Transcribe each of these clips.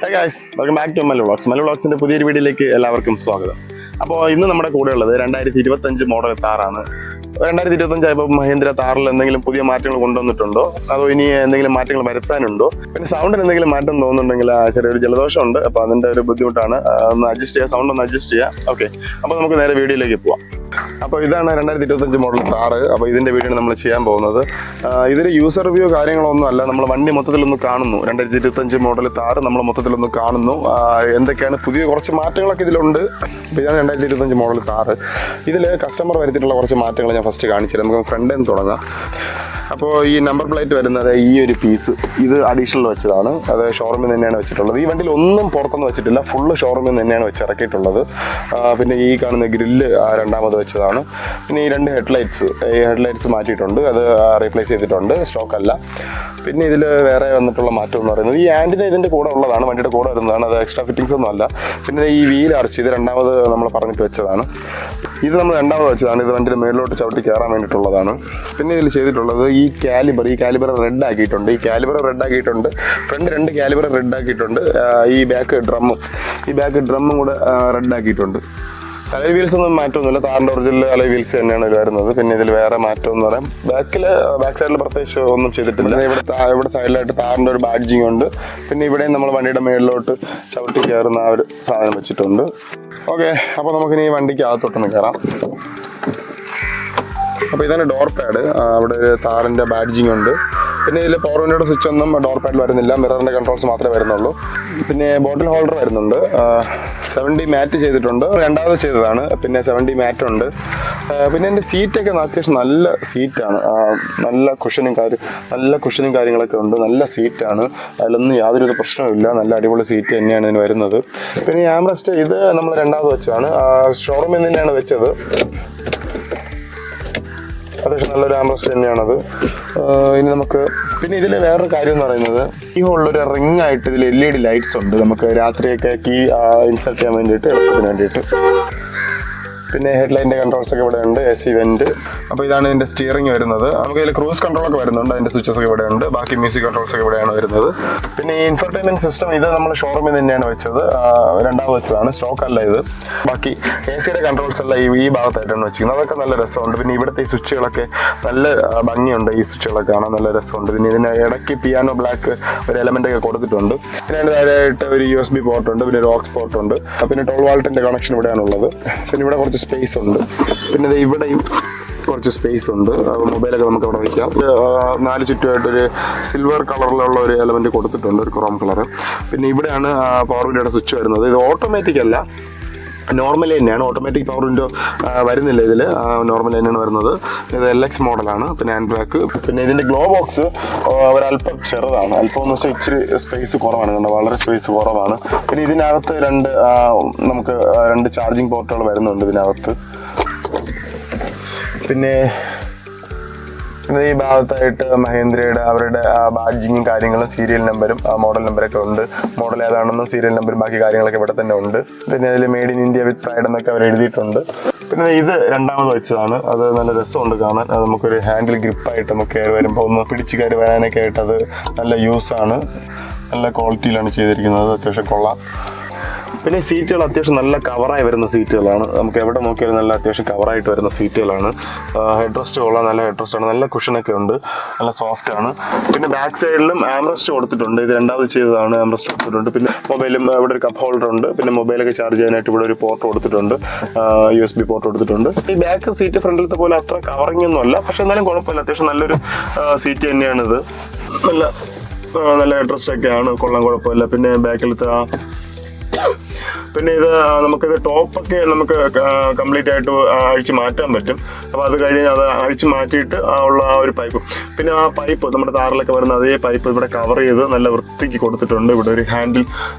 Hey guys, welcome back to Malu Vlogs. Malu Vlogsന്റെ പുതിയൊരു വീഡിയോയിലേക്ക് എല്ലാവർക്കും സ്വാഗതം. അപ്പോൾ ഇന്ന് നമ്മുടെ കൂടെ ഉള്ളത് 2025 മോഡൽ താറാണ്. 2025 ആയപ്പോൾ മഹീന്ദ്ര താറിൽ എന്തെങ്കിലും പുതിയ മാറ്റങ്ങൾ കൊണ്ടുവന്നിട്ടുണ്ടോ, അതോ ഇനി എന്തെങ്കിലും മാറ്റങ്ങൾ വരുത്താനുണ്ടോ? പിന്നെ സൗണ്ടിന് എന്തെങ്കിലും മാറ്റം തോന്നുന്നുണ്ടെങ്കിൽ ചെറിയൊരു ജലദോഷമുണ്ട്, അപ്പോൾ അതിൻ്റെ ഒരു ബുദ്ധിമുട്ടാണ്. ഒന്ന് അഡ്ജസ്റ്റ് ചെയ്യുക, സൗണ്ട് ഒന്ന് അഡ്ജസ്റ്റ് ചെയ്യുക. ഓക്കെ, അപ്പോൾ നമുക്ക് നേരെ വീഡിയോയിലേക്ക് പോവാം. അപ്പോൾ ഇതാണ് 2025 മോഡൽ താറ്. അപ്പോൾ ഇതിൻ്റെ വീഡിയോ നമ്മൾ ചെയ്യാൻ പോകുന്നത്. ഇതിൽ യൂസർ റിവ്യൂ കാര്യങ്ങളൊന്നും അല്ല, നമ്മൾ വണ്ടി മൊത്തത്തിലൊന്ന് കാണുന്നു. 2025 മോഡൽ താറ് നമ്മൾ മൊത്തത്തിലൊന്ന് കാണുന്നു. എന്തൊക്കെയാണ് പുതിയ കുറച്ച് മാറ്റങ്ങളൊക്കെ ഇതിലുണ്ട്. അപ്പോൾ ഇതാണ് 2025 മോഡൽ താറ്. ഇതിൽ കസ്റ്റമർ വരുത്തിയിട്ടുള്ള കുറച്ച് മാറ്റങ്ങൾ ഞാൻ ഫസ്റ്റ് കാണിച്ചു തരാം. നമുക്ക് ഫ്രണ്ടിൽ നിന്ന് തുടങ്ങാം. അപ്പോൾ ഈ നമ്പർ പ്ലേറ്റ് വരുന്നത് ഈ ഒരു പീസ്, ഇത് അഡീഷണൽ വെച്ചതാണ്. അത് ഷോറൂമിൽ തന്നെയാണ് വെച്ചിട്ടുള്ളത്. ഈ വണ്ടിയിൽ ഒന്നും പുറത്തൊന്നും വെച്ചിട്ടില്ല, ഫുള്ള് ഷോറൂമിൽ തന്നെയാണ് വെച്ചിറക്കിയിട്ടുള്ളത്. പിന്നെ ഈ കാണുന്ന ഗ്രില്ല് രണ്ടാമത് വെച്ചതാണ്. പിന്നെ ഈ രണ്ട് ഹെഡ്ലൈറ്റ്സ് മാറ്റിയിട്ടുണ്ട്, അത് റീപ്ലേസ് ചെയ്തിട്ടുണ്ട്, സ്റ്റോക്ക് അല്ല. പിന്നെ ഇതിൽ വേറെ വന്നിട്ടുള്ള മാറ്റം എന്ന് പറയുന്നത് ഈ ആൻറ്റിന ഇതിൻ്റെ കൂടെ ഉള്ളതാണ്, വണ്ടിയുടെ കൂടെ വരുന്നതാണ്, അത് എക്സ്ട്രാ ഫിറ്റിങ്സ് ഒന്നും അല്ല. പിന്നെ ഈ വീൽ അർച്ച് ഇത് രണ്ടാമത് നമ്മൾ പറഞ്ഞിട്ട് വെച്ചതാണ്. ഇത് നമ്മൾ രണ്ടാമത് വെച്ചതാണ്. ഇത് വണ്ടിയുടെ മേളിലോട്ട് ചവിട്ടി കയറാൻ വേണ്ടിയിട്ടുള്ളതാണ്. പിന്നെ ഇതിൽ ചെയ്തിട്ടുള്ളത് ഈ കാലിബർ റെഡ് ആക്കിയിട്ടുണ്ട്. ഫ്രണ്ട് 2 കാലിബർ റെഡ് ആക്കിയിട്ടുണ്ട്. ഈ ബാക്ക് ഡ്രമ്മും കൂടെ റെഡ് ആക്കിയിട്ടുണ്ട്. അലൈ വീൽസ് ഒന്നും മാറ്റമൊന്നുമില്ല, താറിൻ്റെ ഒറിജിനൽ അലൈ വീൽസ് തന്നെയാണ് ഇത് വരുന്നത്. പിന്നെ ഇതിൽ വേറെ മാറ്റം എന്ന് പറയാം, ബാക്ക് സൈഡിൽ പ്രത്യേകിച്ച് ഒന്നും ചെയ്തിട്ടില്ല. ഇവിടെ സൈഡിലായിട്ട് താറിൻ്റെ ഒരു ബാഡ്ജിങ് ഉണ്ട്. പിന്നെ ഇവിടെയും നമ്മൾ വണ്ടിയുടെ മേളിലോട്ട് ചവിട്ടി കയറുന്ന ആ ഒരു സാധനം വെച്ചിട്ടുണ്ട്. ഓക്കെ, അപ്പോൾ നമുക്കിനി വണ്ടിക്ക് അകത്തോട്ടൊന്ന് കയറാം. അപ്പോൾ ഇതാണ് ഡോർ പാഡ്. അവിടെ ഒരു താറിൻ്റെ ബാഡ്ജിങ് ഉണ്ട്. പിന്നെ ഇതിൽ പവർ വിൻഡോയുടെ സ്വിച്ച് ഒന്നും ഡോർ പാഡിൽ വരുന്നില്ല, മിററിൻ്റെ കൺട്രോൾസ് മാത്രമേ വരുന്നുള്ളൂ. പിന്നെ ബോട്ടിൽ ഹോൾഡർ വരുന്നുണ്ട്. 70 മാറ്റ് ചെയ്തിട്ടുണ്ട്, രണ്ടാമത് ചെയ്തതാണ്. പിന്നെ 70 മാറ്റ് ഉണ്ട്. പിന്നെ എൻ്റെ സീറ്റൊക്കെ അത്യാവശ്യം നല്ല സീറ്റാണ്, നല്ല കുഷനും കാര്യങ്ങളൊക്കെ ഉണ്ട്. നല്ല സീറ്റാണ്, അതിലൊന്നും യാതൊരു പ്രശ്നവുമില്ല. നല്ല അടിപൊളി സീറ്റ് തന്നെയാണ് ഇതിന് വരുന്നത്. പിന്നെ ഈ ആംറസ്റ്റ് ഇത് നമ്മൾ രണ്ടാമത് വെച്ചതാണ്, ഷോറൂമിൽ തന്നെയാണ് വെച്ചത്. അത്യാവശ്യം നല്ലൊരു ആംറസ്റ്റ് തന്നെയാണത്. ഇനി നമുക്ക് പിന്നെ ഇതിൽ വേറൊരു കാര്യം എന്ന് പറയുന്നത്, ഈ ഹോളിലൊരു റിംഗ് ആയിട്ട് ഇതിൽ LED ലൈറ്റ്സ് ഉണ്ട്, നമുക്ക് രാത്രിയൊക്കെ കീ ഇൻസർട്ട് ചെയ്യാൻ വേണ്ടിയിട്ട്, എളുപ്പത്തിന് വേണ്ടിയിട്ട്. പിന്നെ ഹെഡ്ലൈറ്റിൻ്റെ കൺട്രോൾസ് ഒക്കെ ഇവിടെ ഉണ്ട്, AC വെൻറ്റ്. അപ്പോൾ ഇതാണ് ഇതിൻ്റെ സ്റ്റിയറിംഗ് വരുന്നത്. നമുക്ക് ഇതിൽ ക്രൂസ് കൺട്രോളൊക്കെ വരുന്നുണ്ട്, അതിൻ്റെ സ്വിച്ചസ് ഒക്കെ ഇവിടെ ഉണ്ട്. ബാക്കി മ്യൂസിക് കൺട്രോൾസ് ഒക്കെ ഇവിടെയാണ് വരുന്നത്. പിന്നെ ഈ ഇൻഫർടൈൻമെൻറ്റ് സിസ്റ്റം ഇത് നമ്മൾ ഷോറൂമിൽ തന്നെയാണ് വെച്ചത്, രണ്ടാമത് വെച്ചതാണ്, സ്റ്റോക്ക് അല്ല ഇത്. ബാക്കി AC-യുടെ കൺട്രോൾസ് എല്ലാം ഈ ഭാഗത്തായിട്ടാണ് വെച്ചിരിക്കുന്നത്. അതൊക്കെ നല്ല രസമുണ്ട്. പിന്നെ ഇവിടുത്തെ ഈ സ്വിച്ചുകളൊക്കെ നല്ല ഭംഗിയുണ്ട്, ഈ സ്വിച്ചുകളൊക്കെ കാണാൻ നല്ല രസമുണ്ട്. പിന്നെ ഇതിന് ഇടയ്ക്ക് പിയാനോ ബ്ലാക്ക് ഒരു എലമെൻ്റ് ഒക്കെ കൊടുത്തിട്ടുണ്ട്. പിന്നെ അതിൻ്റെ താഴെയായിട്ട് ഒരു USB പോർട്ട് ഉണ്ട്, പിന്നെ ഒരു ഓക്സ് പോർട്ട് ഉണ്ട്. പിന്നെ 12 വോൾട്ടിൻ്റെ കണക്ഷൻ ഇവിടെയാണുള്ളത്. പിന്നെ ഇവിടെ കുറച്ച് സ്പേസ് ഉണ്ട്. പിന്നെ ഇവിടെയും കുറച്ച് സ്പേസ് ഉണ്ട്, മൊബൈലൊക്കെ നമുക്ക് അവിടെ വയ്ക്കാം. 4 ചുറ്റുമായിട്ടൊരു സിൽവർ കളറിലുള്ള ഒരു എലമെൻറ്റ് കൊടുത്തിട്ടുണ്ട്, ഒരു ക്രോം കളർ. പിന്നെ ഇവിടെയാണ് പവർ വിൻഡോയുടെ സ്വിച്ച് വരുന്നത്. ഇത് ഓട്ടോമാറ്റിക് അല്ല, നോർമൽ തന്നെയാണ്. ഓട്ടോമാറ്റിക് പവർ വിൻഡോ വരുന്നില്ല ഇതിൽ, നോർമൽ തന്നെയാണ് വരുന്നത്. ഇത് LX മോഡലാണ്. പിന്നെ ഹാൻഡ് ബ്രേക്ക്. പിന്നെ ഇതിൻ്റെ ഗ്ലോ ബോക്സ് ഒരല്പം ചെറുതാണ്, അല്പം എന്ന് വെച്ചാൽ ഇച്ചിരി സ്പേസ് കുറവാണ്, കണ്ടോ, വളരെ സ്പേസ് കുറവാണ്. പിന്നെ ഇതിനകത്ത് നമുക്ക് 2 ചാർജിങ് പോർട്ടുകൾ വരുന്നുണ്ട് ഇതിനകത്ത്. പിന്നെ ഈ ഭാഗത്തായിട്ട് മഹീന്ദ്രയുടെ അവരുടെ ബാഡ്ജിങ്ങും കാര്യങ്ങളും സീരിയൽ നമ്പരും മോഡൽ നമ്പറൊക്കെ ഉണ്ട്. മോഡൽ ഏതാണെന്നും സീരിയൽ നമ്പരും ബാക്കി കാര്യങ്ങളൊക്കെ ഇവിടെ തന്നെ ഉണ്ട്. പിന്നെ അതിൽ made in India with pride എന്നൊക്കെ അവർ എഴുതിയിട്ടുണ്ട്. പിന്നെ ഇത് രണ്ടാമത് വെച്ചതാണ്, അത് നല്ല രസമുണ്ട് കാണാൻ. അത് നമുക്കൊരു ഹാൻഡിൽ ഗ്രിപ്പായിട്ട് നമുക്ക് കയറി വരുമ്പോൾ ഒന്ന് പിടിച്ച് കയറി വരാനൊക്കെ ആയിട്ട് അത് നല്ല യൂസാണ്. നല്ല ക്വാളിറ്റിയിലാണ് ചെയ്തിരിക്കുന്നത്, അത്യാവശ്യം കൊള്ളാം. പിന്നെ സീറ്റുകൾ അത്യാവശ്യം നല്ല കവറായി വരുന്ന സീറ്റുകളാണ്, നമുക്ക് എവിടെ നോക്കിയാലും നല്ല അത്യാവശ്യം കവറായിട്ട് വരുന്ന സീറ്റുകളാണ്. ഹെഡ് റെസ്റ്റ് കൊള്ളാം, നല്ല ഹെഡ് റെസ്റ്റാണ്, നല്ല കുഷനൊക്കെ ഉണ്ട്, നല്ല സോഫ്റ്റ് ആണ്. പിന്നെ ബാക്ക് സൈഡിലും ആംറസ്റ്റ് കൊടുത്തിട്ടുണ്ട്, ഇത് രണ്ടാമത് ചെയ്തതാണ്, ആംറസ്റ്റ് കൊടുത്തിട്ടുണ്ട്. പിന്നെ മൊബൈലും ഇവിടെ ഒരു കപ്പ് ഹോൾഡർ ഉണ്ട്. പിന്നെ മൊബൈലൊക്കെ ചാർജ് ചെയ്യാനായിട്ട് ഇവിടെ ഒരു പോർട്ട് കൊടുത്തിട്ടുണ്ട്, USB പോർട്ട് കൊടുത്തിട്ടുണ്ട്. ഈ ബാക്ക് സീറ്റ് ഫ്രണ്ടിലത്തെ പോലെ അത്ര കവറിങ് ഒന്നും അല്ല, പക്ഷെ എന്നാലും കുഴപ്പമില്ല, അത്യാവശ്യം നല്ലൊരു സീറ്റ് തന്നെയാണിത്. നല്ല ഹെഡ് റെസ്റ്റ് ഒക്കെയാണ്, കൊള്ളാൻ കുഴപ്പമില്ല. പിന്നെ ബാക്കിലത്തെ പിന്നെ ഇത് നമുക്കിത് ടോപ്പൊക്കെ നമുക്ക് കംപ്ലീറ്റ് ആയിട്ട് അഴിച്ച് മാറ്റാൻ പറ്റും. അപ്പോൾ അത് കഴിഞ്ഞ് അത് അഴിച്ച് മാറ്റിയിട്ട് ഉള്ള ആ ഒരു പൈപ്പ്, പിന്നെ ആ പൈപ്പ് നമ്മുടെ താറിലൊക്കെ വരുന്ന അതേ പൈപ്പ് ഇവിടെ കവർ ചെയ്ത് നല്ല വൃത്തിക്ക് കൊടുത്തിട്ടുണ്ട്. ഇവിടെ ഒരു ഹാൻഡിൽ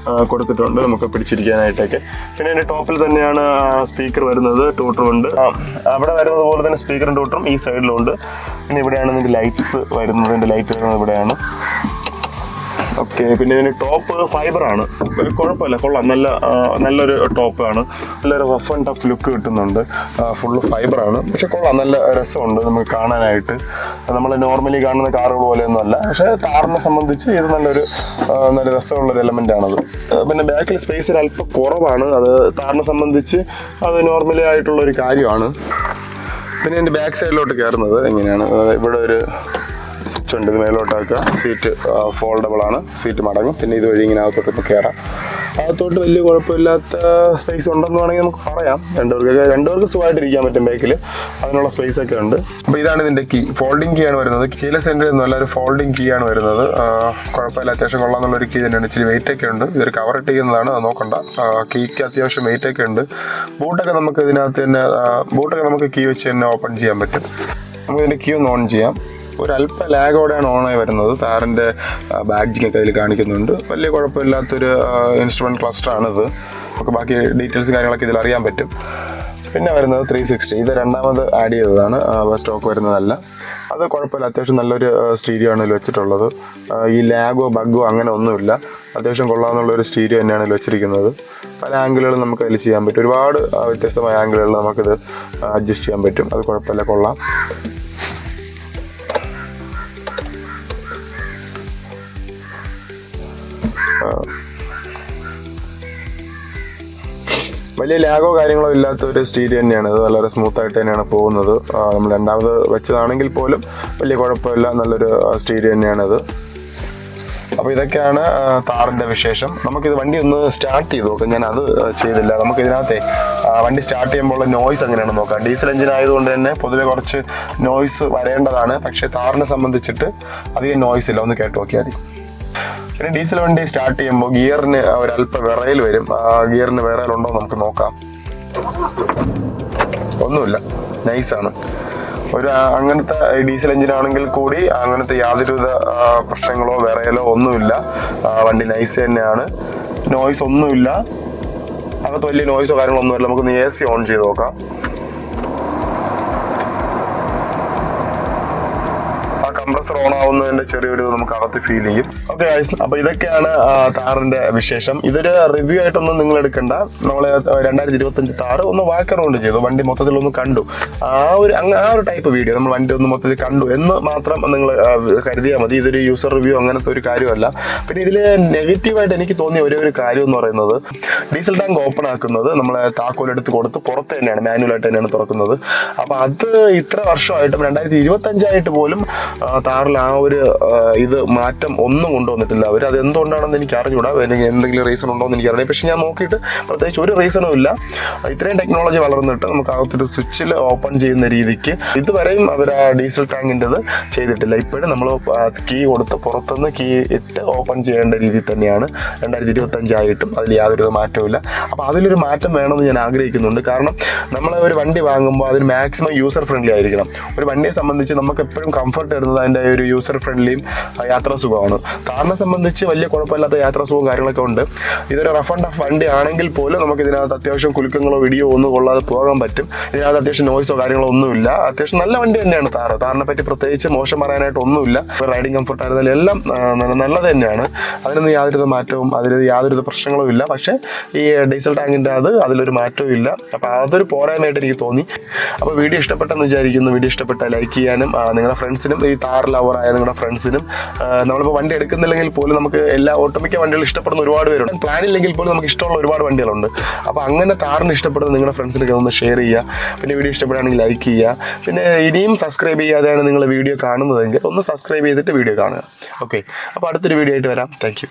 കൊടുത്തിട്ടുണ്ട് നമുക്ക് പിടിച്ചിരിക്കാനായിട്ടൊക്കെ. പിന്നെ അതിൻ്റെ ടോപ്പിൽ തന്നെയാണ് സ്പീക്കർ വരുന്നത്, ട്യൂട്ടറും ഉണ്ട്. അവിടെ വരുന്നത് പോലെ തന്നെ സ്പീക്കറും ട്യൂട്ടറും ഈ സൈഡിലുണ്ട്. പിന്നെ ഇവിടെയാണ് ഇതിൻ്റെ ലൈറ്റ്സ് വരുന്നത്, ഇതിൻ്റെ ലൈറ്റ് വരുന്നത് ഇവിടെയാണ്. ഓക്കെ, പിന്നെ ഇതിന് ടോപ്പ് ഫൈബറാണ്, കുഴപ്പമില്ല, കൊള്ളാം, നല്ലൊരു ടോപ്പാണ്, നല്ലൊരു റഫ് ആൻഡ് ടഫ് ലുക്ക് കിട്ടുന്നുണ്ട്. ഫുള്ള് ഫൈബറാണ്, പക്ഷെ കൊള്ളാം, നല്ല രസമുണ്ട് നമുക്ക് കാണാനായിട്ട്. നമ്മൾ നോർമലി കാണുന്ന കാറുകൾ പോലെയൊന്നും അല്ല, പക്ഷേ താറിനെ സംബന്ധിച്ച് ഇത് നല്ല രസമുള്ളൊരു എലമെൻ്റ് ആണത്. പിന്നെ ബാക്കിൽ സ്പേസ് ഒരു അല്പം കുറവാണ്, അത് താറിനെ സംബന്ധിച്ച് അത് നോർമലി ആയിട്ടുള്ളൊരു കാര്യമാണ്. പിന്നെ എൻ്റെ ബാക്ക് സൈഡിലോട്ട് കയറുന്നത് എങ്ങനെയാണ്, ഇവിടെ ഒരു സ്വിച്ച് ഉണ്ട്, ഇത് മേലോട്ടാക്കുക, സീറ്റ് ഫോൾഡബിൾ ആണ്, സീറ്റ് മടങ്ങും. പിന്നെ ഇതുവഴി ഇങ്ങനെ അകത്തോട്ട് കയറാം. അകത്തോട്ട് വലിയ കുഴപ്പമില്ലാത്ത സ്പേസ് ഉണ്ടെന്ന് വേണമെങ്കിൽ നമുക്ക് പറയാം. രണ്ടുപേർക്ക് സുഖമായിട്ടിരിക്കാൻ പറ്റും ബാക്കിൽ, അതിനുള്ള സ്പേസ് ഒക്കെ ഉണ്ട്. അപ്പോൾ ഇതാണ് ഇതിൻ്റെ കീ, ഫോൾഡിങ് കീ ആണ് വരുന്നത്. കീലെസ് സെൻറ്റർ ഒന്നും അല്ല, ഒരു ഫോൾഡിങ് കീ ആണ് വരുന്നത്. കുഴപ്പമില്ല, അത്യാവശ്യം കൊള്ളാമെന്നുള്ളൊരു കീ തന്നെയാണ്. ഇച്ചിരി വെയിറ്റ് ഒക്കെ ഉണ്ട്, ഇതൊരു കവർ ഇട്ട് ചെയ്യുന്നതാണ്, അത് നോക്കണ്ട. കീക്ക് അത്യാവശ്യം വെയിറ്റ് ഒക്കെ ഉണ്ട്. ബൂട്ടൊക്കെ നമുക്ക് ഇതിനകത്ത് തന്നെ നമുക്ക് കീ വെച്ച് തന്നെ ഓപ്പൺ ചെയ്യാൻ പറ്റും. നമുക്ക് ഇതിൻ്റെ കീ ഒന്ന് ഓൺ ചെയ്യാം. ഒരല്പ ലാഗോടെയാണ് ഓണായി വരുന്നത്. താറിൻ്റെ ബാഡ്ജിങ്ങൊക്കെ അതിൽ കാണിക്കുന്നുണ്ട്. വലിയ കുഴപ്പമില്ലാത്തൊരു ഇൻസ്ട്രുമെൻറ്റ് ക്ലസ്റ്ററാണിത്. നമുക്ക് ബാക്കി ഡീറ്റെയിൽസ് കാര്യങ്ങളൊക്കെ ഇതിൽ അറിയാൻ പറ്റും. പിന്നെ വരുന്നത് 360, ഇത് രണ്ടാമത് ആഡ് ചെയ്തതാണ്, സ്റ്റോക്ക് വരുന്നതല്ല. അത് കുഴപ്പമില്ല, അത്യാവശ്യം നല്ലൊരു സ്റ്റീരിയോ ആണ് ഇതിൽ വെച്ചിട്ടുള്ളത്. ഈ ലാഗോ ബഗ്ഗോ അങ്ങനെ ഒന്നുമില്ല, അത്യാവശ്യം കൊള്ളാമെന്നുള്ളൊരു സ്റ്റീരിയോ തന്നെയാണ് ഇതിൽ വെച്ചിരിക്കുന്നത്. പല ആംഗിളുകളും നമുക്ക് അതിൽ ചെയ്യാൻ പറ്റും, ഒരുപാട് വ്യത്യസ്തമായ ആംഗിളുകളിൽ നമുക്കിത് അഡ്ജസ്റ്റ് ചെയ്യാൻ പറ്റും. അത് കുഴപ്പമില്ല, കൊള്ളാം. വലിയ ലാഗോ കാര്യങ്ങളോ ഇല്ലാത്ത ഒരു സ്റ്റീരിയോ തന്നെയാണ് ഇത്, വളരെ സ്മൂത്തായിട്ട് തന്നെയാണ് പോകുന്നത്. നമ്മൾ രണ്ടാമത് വെച്ചതാണെങ്കിൽ പോലും വലിയ കുഴപ്പമില്ല, നല്ലൊരു സ്റ്റീരിയോ തന്നെയാണിത്. അപ്പോൾ ഇതൊക്കെയാണ് താറിൻ്റെ വിശേഷം. നമുക്കിത് വണ്ടി ഒന്ന് സ്റ്റാർട്ട് ചെയ്ത് നോക്കാം, ഞാൻ അത് ചെയ്തില്ല. നമുക്ക് ഇതിനകത്തെ വണ്ടി സ്റ്റാർട്ട് ചെയ്യുമ്പോൾ നോയ്സ് എങ്ങനെയാണെന്ന് നോക്കാം. ഡീസൽ എഞ്ചിൻ ആയതുകൊണ്ട് തന്നെ പൊതുവെ കുറച്ച് നോയ്സ് വരേണ്ടതാണ്, പക്ഷേ താറിനെ സംബന്ധിച്ചിട്ട് അധികം നോയ്സ് ഇല്ല, ഒന്ന് കേട്ട് നോക്കിയാൽ മതി. പിന്നെ ഡീസൽ വണ്ടി സ്റ്റാർട്ട് ചെയ്യുമ്പോൾ ഗിയറിന് ഒരല്പം വിറയൽ വരും. ഗിയറിന് വിറയലുണ്ടോ നമുക്ക് നോക്കാം. ഒന്നുമില്ല, നൈസാണ്. അങ്ങനത്തെ ഡീസൽ എഞ്ചിനാണെങ്കിൽ കൂടി അങ്ങനത്തെ യാതൊരുവിധ പ്രശ്നങ്ങളോ വിറയലോ ഒന്നുമില്ല. വണ്ടി നൈസ് തന്നെയാണ്, നോയ്സ് ഒന്നുമില്ല, അകത്ത് വലിയ നോയ്സോ കാര്യങ്ങളോ ഒന്നുമില്ല. നമുക്കൊന്ന് AC ഓൺ ചെയ്ത് നോക്കാം. കംപ്രസർ ഓൺ ആവുന്നതിന്റെ ചെറിയൊരു നമുക്ക് അകത്ത് ഫീൽ ചെയ്യും. ഓക്കെ ഗൈസ്, അപ്പൊ ഇതൊക്കെയാണ് താറിന്റെ വിശേഷം. ഇതൊരു റിവ്യൂ ആയിട്ടൊന്നും നിങ്ങൾ എടുക്കണ്ട. നമ്മള് 2025 താറ് ഒന്ന് വാക്ക് അറൗണ്ട് ചെയ്തു, വണ്ടി മൊത്തത്തിൽ ഒന്ന് കണ്ടു. ആ ഒരു ടൈപ്പ് വീഡിയോ, നമ്മൾ വണ്ടി ഒന്ന് മൊത്തത്തിൽ കണ്ടു എന്ന് മാത്രം നിങ്ങൾ കരുതിയാൽ മതി. ഇതൊരു യൂസർ റിവ്യൂ അങ്ങനത്തെ ഒരു കാര്യമല്ല. പിന്നെ ഇതിൽ നെഗറ്റീവായിട്ട് എനിക്ക് തോന്നിയ ഒരു കാര്യം എന്ന് പറയുന്നത്, ഡീസൽ ടാങ്ക് ഓപ്പൺ ആക്കുന്നത് നമ്മളെ താക്കോലെടുത്ത് കൊടുത്ത് പുറത്ത് തന്നെയാണ്, മാനുവലായിട്ട് തന്നെയാണ് തുറക്കുന്നത്. അപ്പൊ അത് ഇത്ര വർഷമായിട്ടും 2025 പോലും താറിൽ ആ ഒരു ഇത് മാറ്റം ഒന്നും കൊണ്ടുവന്നിട്ടില്ല അവർ. അത് എന്തുകൊണ്ടാണെന്ന് എനിക്ക് അറിഞ്ഞൂടാ, എന്തെങ്കിലും റീസൺ ഉണ്ടോ എന്ന് എനിക്കറിയാം. പക്ഷെ ഞാൻ നോക്കിയിട്ട് പ്രത്യേകിച്ച് ഒരു റീസണും ഇല്ല. ഇത്രയും ടെക്നോളജി വളർന്നിട്ട് നമുക്ക് അകത്തൊരു സ്വിച്ചിൽ ഓപ്പൺ ചെയ്യുന്ന രീതിക്ക് ഇതുവരെയും അവർ ആ ഡീസൽ ടാങ്കിൻ്റെത് ചെയ്തിട്ടില്ല. ഇപ്പോഴും നമ്മൾ കീ കൊടുത്ത് പുറത്തുനിന്ന് കീ ഇട്ട് ഓപ്പൺ ചെയ്യേണ്ട രീതിയിൽ തന്നെയാണ് 2025 അതിൽ യാതൊരു മാറ്റവും. അപ്പോൾ അതിലൊരു മാറ്റം വേണമെന്ന് ഞാൻ ആഗ്രഹിക്കുന്നുണ്ട്. കാരണം നമ്മൾ ഒരു വണ്ടി വാങ്ങുമ്പോൾ അതിന് മാക്സിമം യൂസർ ഫ്രണ്ട്ലി ആയിരിക്കണം. ഒരു വണ്ടിയെ സംബന്ധിച്ച് നമുക്ക് എപ്പോഴും കംഫർട്ട് വരുന്നത് അതിൻ്റെ ഒരു യൂസർ ഫ്രണ്ട്ലിയും യാത്രാ സുഖമാണ്. താറിനെ സംബന്ധിച്ച് വലിയ കുഴപ്പമില്ലാത്ത യാത്രാ സുഖവും കാര്യങ്ങളൊക്കെ ഉണ്ട്. ഇതൊരു റഫ് ആൻഡ് ടഫ് വണ്ടി ആണെങ്കിൽ പോലും നമുക്ക് ഇതിനകത്ത് അത്യാവശ്യം കുലുക്കങ്ങളോ ഇടിയോ ഒന്നും കൊള്ളാതെ പോകാൻ പറ്റും. ഇതിനകത്ത് അത്യാവശ്യം നോയ്സോ കാര്യങ്ങളോ ഒന്നുമില്ല. അത്യാവശ്യം നല്ല വണ്ടി തന്നെയാണ് താറ്. താറിനെ പറ്റി പ്രത്യേകിച്ച് മോശം പറയാനായിട്ട് ഒന്നുമില്ല. റൈഡിങ് കംഫർട്ട് ആയിരുന്നാലും എല്ലാം നല്ലത് തന്നെയാണ്. അതിനൊന്നും യാതൊരു മാറ്റവും യാതൊരു പ്രശ്നങ്ങളും ഇല്ല. പക്ഷേ ഈ ഡീസൽ ടാങ്കിൻ്റെ അതിലൊരു മാറ്റവും ഇല്ല. അപ്പോൾ അതൊരു പോരായ്മയായിട്ട് എനിക്ക് തോന്നി. അപ്പോൾ വീഡിയോ ഇഷ്ടപ്പെട്ടെന്ന് വിചാരിക്കുന്നു. വീഡിയോ ഇഷ്ടപ്പെട്ടാൽ ലൈക്ക് ചെയ്യാനും നിങ്ങളുടെ ഫ്രണ്ട്സിനും, ഈ താർ ലവറായ നിങ്ങളുടെ ഫ്രണ്ട്സിനും, നമ്മളിപ്പോൾ വണ്ടി എടുക്കുന്നില്ലെങ്കിൽ പോലും നമുക്ക് എല്ലാ ഒട്ടുമിക്ക വണ്ടികൾ ഇഷ്ടപ്പെടുന്ന ഒരുപാട് പേരുണ്ട്. പ്ലാൻ ഇല്ലെങ്കിൽ പോലും നമുക്ക് ഇഷ്ടമുള്ള ഒരുപാട് വണ്ടികളുണ്ട്. അപ്പോൾ അങ്ങനെ താറിന് ഇഷ്ടപ്പെടുന്ന നിങ്ങളുടെ ഫ്രണ്ട്സിനൊക്കെ ഒന്ന് ഷെയർ ചെയ്യുക. പിന്നെ വീഡിയോ ഇഷ്ടപ്പെടുകയാണെങ്കിൽ ലൈക്ക് ചെയ്യുക. പിന്നെ ഇനിയും സബ്സ്ക്രൈബ് ചെയ്യാതെയാണ് നിങ്ങൾ വീഡിയോ കാണുന്നതെങ്കിൽ ഒന്ന് സബ്സ്ക്രൈബ് ചെയ്തിട്ട് വീഡിയോ കാണുക. ഓക്കെ, അപ്പോൾ അടുത്തൊരു വീഡിയോ ആയിട്ട് വരാം. Thank you.